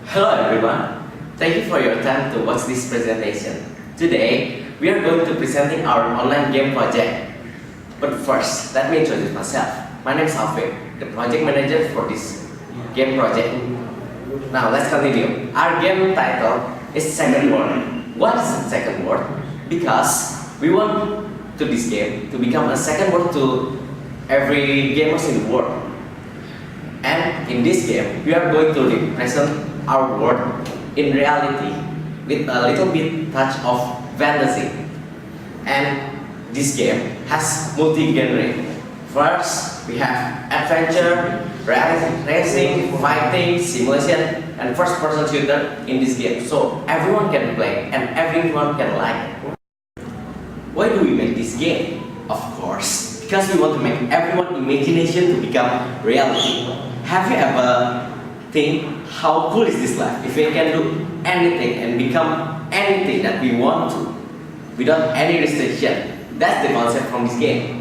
Hello everyone. Thank you for your time to watch this presentation. Today, we are going to presenting our online game project. But first, let me introduce myself. My name is Alfie, the project manager for this game project. Now let's continue. Our game title is Second World. What is the second world? Because we want to this game to become a second world to every gamers in the world. And in this game, we are going to represent our world in reality with a little bit touch of fantasy. And this game has multi-genre. First, we have adventure, racing, fighting, simulation, and first-person shooter in this game. So everyone can play and everyone can like it. Why do we make this game? Of course, because we want to make everyone's imagination to become reality. Have you ever think how cool is this life if we can do anything and become anything that we want to without any restriction? That's the concept from this game.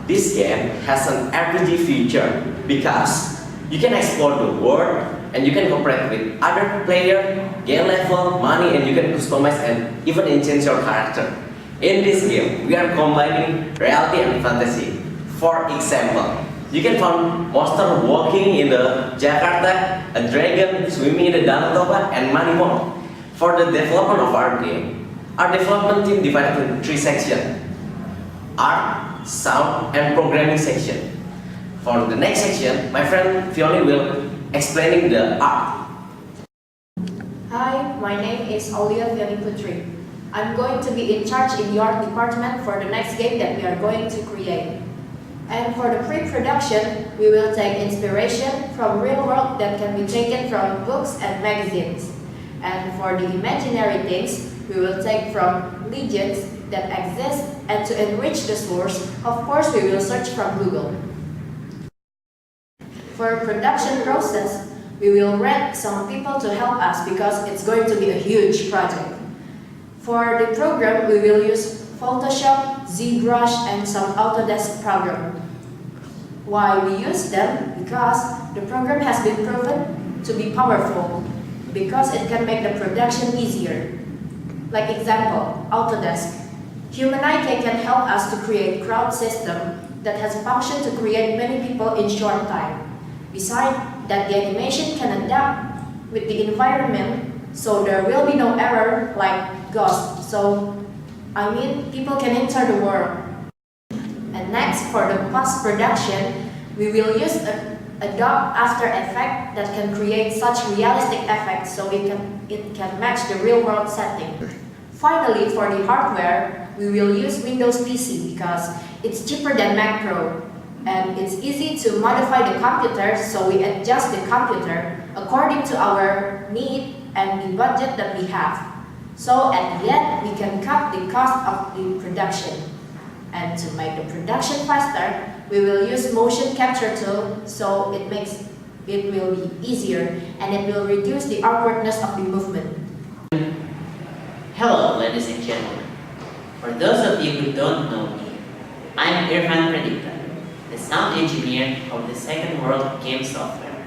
This game has an RPG feature because you can explore the world and you can cooperate with other players, gain level, money, and you can customize and even enhance your character. In this game, we are combining reality and fantasy. For example, you can find monster walking in the Jakarta, a dragon swimming in the Danau Toba, and many more. For the development of our game, our development team divided into 3 sections: art, sound, and programming section. For the next section, my friend Fiona will explaining the art. Hi, my name is Aulia Fioni Putri. I'm going to be in charge in the art department for the next game that we are going to create. And for the pre-production, we will take inspiration from real world that can be taken from books and magazines. And for the imaginary things, we will take from legends that exist, and to enrich the source, of course we will search from Google. For production process, we will rent some people to help us because it's going to be a huge project. For the program, we will use Photoshop, ZBrush, and some Autodesk program. Why we use them? Because the program has been proven to be powerful, because it can make the production easier. Like example, Autodesk. Humanite can help us to create crowd system that has function to create many people in short time. Besides that, the animation can adapt with the environment, so there will be no error like ghosts. People can enter the world. And next, for the post-production, we will use Adobe After Effects that can create such realistic effects so it can match the real-world setting. Finally, for the hardware, we will use Windows PC because it's cheaper than Mac Pro. And it's easy to modify the computer, so we adjust the computer according to our need and the budget that we have. So at the end, we can cut the cost of the production. And to make the production faster, we will use motion capture tool, so it will be easier and it will reduce the awkwardness of the movement. Hello, ladies and gentlemen. For those of you who don't know me, I'm Irfan Pradipta, the sound engineer of the Second World game software.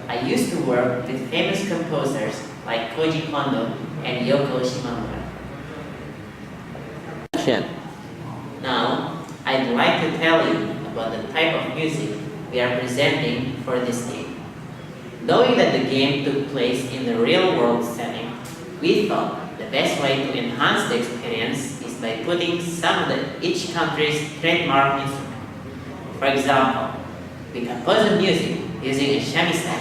I used to work with famous composers like Koji Kondo and Yoko Shimamura. Now, I'd like to tell you about the type of music we are presenting for this game. Knowing that the game took place in the real-world setting, we thought the best way to enhance the experience is by putting some of each country's trademark instrument. For example, we composed the music using a shamisen,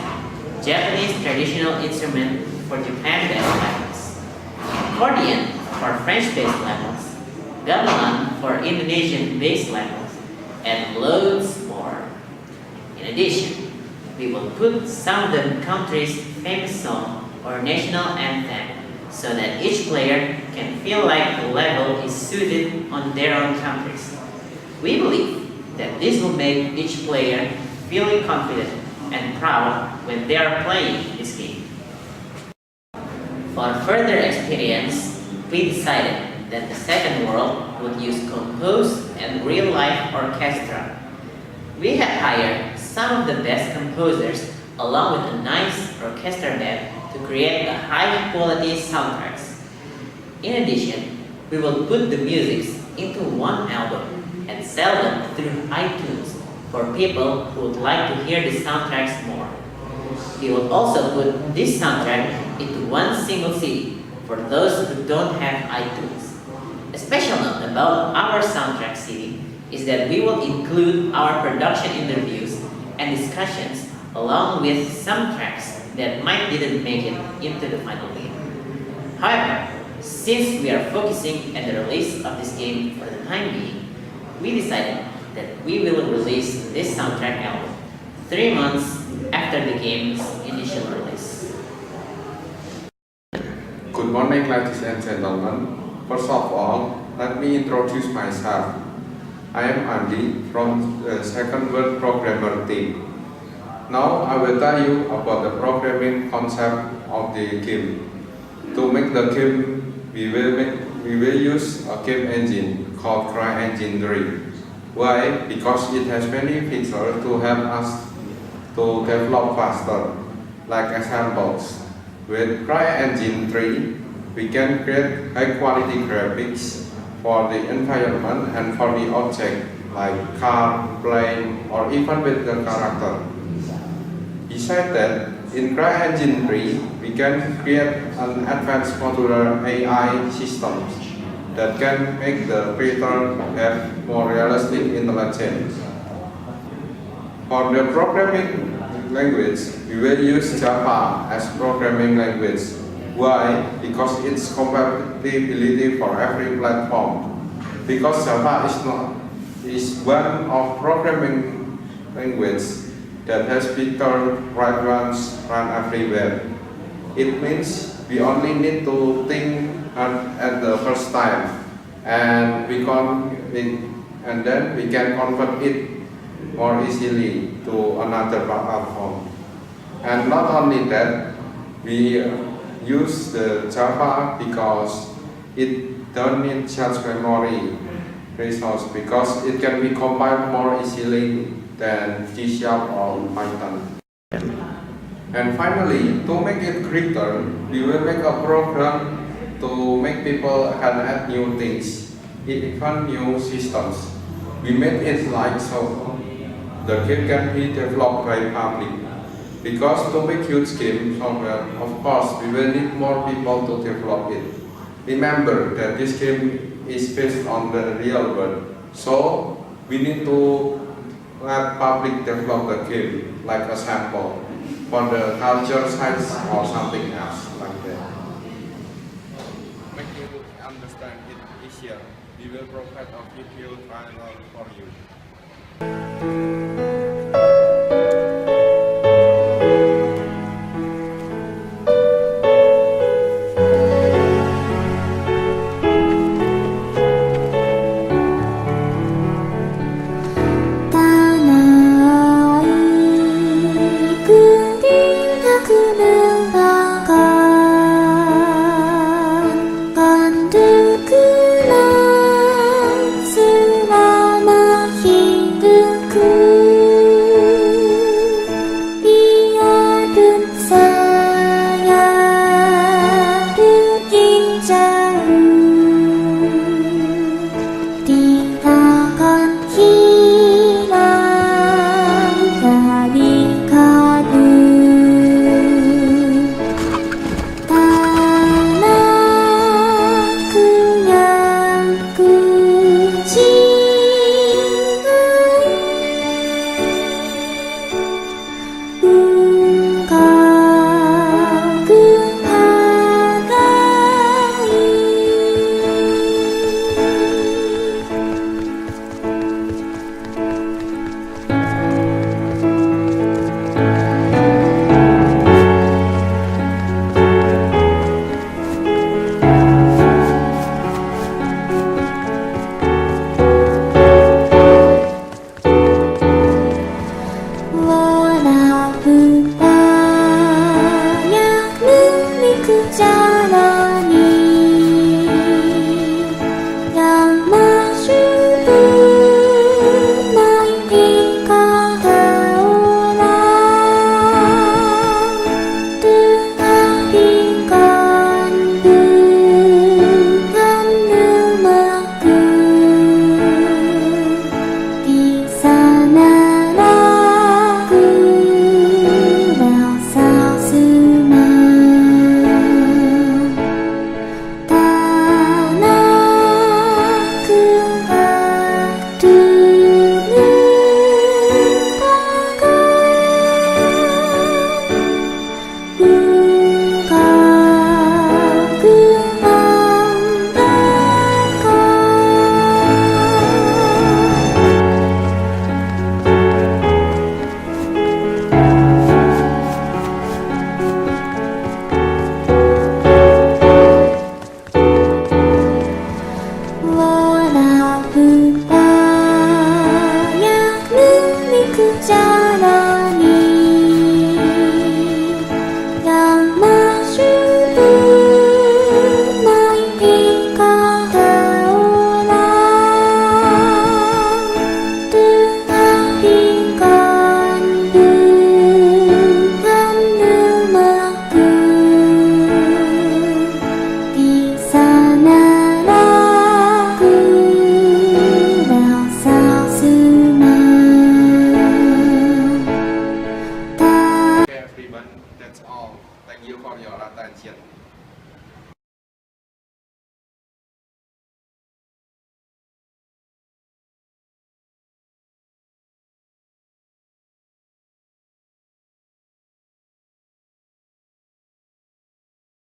Japanese traditional instrument for Japan-based levels, accordion for French-based levels, gamelan for Indonesian-based levels, and loads more. In addition, we will put some of the country's famous song or national anthem so that each player can feel like the level is suited on their own countries. We believe that this will make each player feel confident and proud when they are playing this game. For further experience, we decided that the Second World would use composed and real-life orchestra. We had hired some of the best composers along with a nice orchestra band to create a high-quality soundtracks. In addition, we will put the music into one album and sell them through iTunes for people who would like to hear the soundtracks more. We will also put this soundtrack into one single CD for those who don't have iTunes. A special note about our soundtrack CD is that we will include our production interviews and discussions along with some tracks that might didn't make it into the final game. However, since we are focusing on the release of this game for the time being, we decided that we will release this soundtrack album 3 months after the game's initial release. Good morning, ladies and gentlemen. First of all, let me introduce myself. I am Andy from the Second Word Programmer team. Now I will tell you about the programming concept of the game. To make the game, we will use a game engine called CryEngine 3. Why? Because it has many features to help us to develop faster. Like examples, with CryEngine 3, we can create high-quality graphics for the environment and for the object, like car, plane, or even with the character. Besides that, in CryEngine 3, we can create an advanced modular AI system that can make the creator have more realistic intelligence. For the programming language, we will use Java as programming language. Why? Because its compatibility for every platform. Because Java is one of programming language that has feature right runs run everywhere. It means we only need to think at the first time, and then we can convert it more easily to another platform. And not only that, we use the Java because it don't need such memory resource because it can be compiled more easily than C# or Python. And finally, to make it quicker, we will make a program to make people can add new things, even new systems. We made it like so. The game can be developed by public. Because to make huge game software, of course, we will need more people to develop it. Remember that this game is based on the real world, so we need to let public develop the game, like a sample, for the culture sites or something else like that. Make you understand it easier, we will provide a video trailer for you.